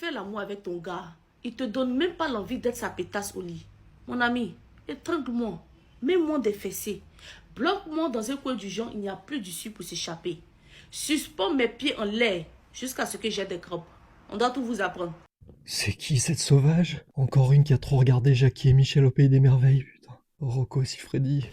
fais l'amour avec ton gars, il te donne même pas l'envie d'être sa pétasse au lit. Mon ami, étrangle-moi, mets-moi des fessées, bloque-moi dans un coin du genre, il n'y a plus d'issue pour s'échapper. Suspends mes pieds en l'air jusqu'à ce que j'ai des crampes. On doit tout vous apprendre. C'est qui cette sauvage? Encore une qui a trop regardé Jackie et Michel au Pays des Merveilles, putain. Rocco Siffredi,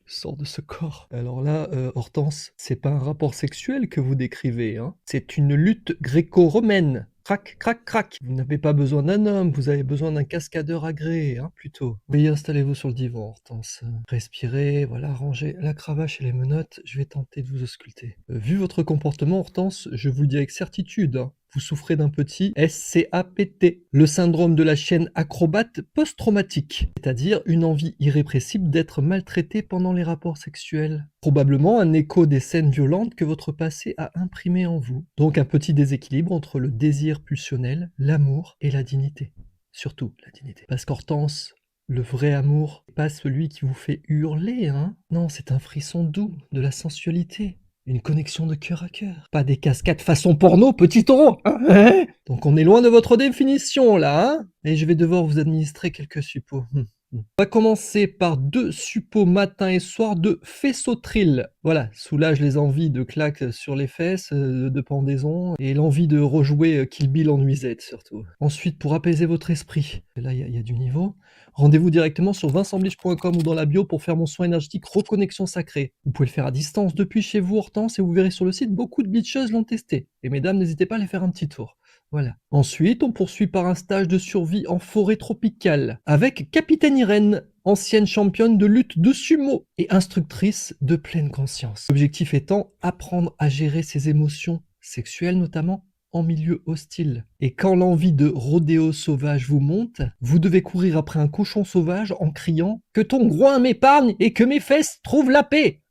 sors de ce corps. Alors là, Hortense, c'est pas un rapport sexuel que vous décrivez, hein. C'est une lutte gréco-romaine. Crac, crac, crac. Vous n'avez pas besoin d'un homme, vous avez besoin d'un cascadeur agréé, hein, plutôt. Oui, installez-vous sur le divan, Hortense. Respirez, voilà, rangez la cravache et les menottes. Je vais tenter de vous ausculter. Vu votre comportement, Hortense, je vous le dis avec certitude, hein, vous souffrez d'un petit SCAPT, le syndrome de la chienne acrobate post-traumatique, c'est-à-dire une envie irrépressible d'être maltraité pendant les rapports sexuels. Probablement un écho des scènes violentes que votre passé a imprimées en vous. Donc un petit déséquilibre entre le désir pulsionnel, l'amour et la dignité. Surtout la dignité. Parce qu'Hortense, le vrai amour, c'est pas celui qui vous fait hurler, hein. Non, c'est un frisson doux, de la sensualité. Une connexion de cœur à cœur. Pas des cascades façon porno, petit taureau, hein. Donc on est loin de votre définition, là, hein. Et je vais devoir vous administrer quelques suppos. On va commencer par 2 suppos matin et soir de fessotril. Voilà, soulage les envies de claques sur les fesses, de pendaison, et l'envie de rejouer Kill Bill en nuisette, surtout. Ensuite, pour apaiser votre esprit, là, il y a du niveau. Rendez-vous directement sur vincentblich.com ou dans la bio pour faire mon soin énergétique reconnexion sacrée. Vous pouvez le faire à distance depuis chez vous, Hortense, et vous verrez sur le site, beaucoup de bleacheuses l'ont testé. Et mesdames, n'hésitez pas à aller faire un petit tour. Voilà. Ensuite, on poursuit par un stage de survie en forêt tropicale avec Capitaine Irène, ancienne championne de lutte de sumo et instructrice de pleine conscience. L'objectif étant apprendre à gérer ses émotions sexuelles notamment en milieu hostile. Et quand l'envie de rodéo sauvage vous monte, vous devez courir après un cochon sauvage en criant « Que ton groin m'épargne et que mes fesses trouvent la paix !»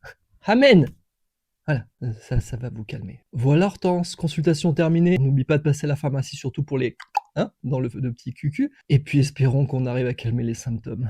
Amen. Voilà, ça va vous calmer. Voilà Hortense, consultation terminée. N'oublie pas de passer à la pharmacie, surtout pour les... Hein, dans le petit cucu. Et puis espérons qu'on arrive à calmer les symptômes.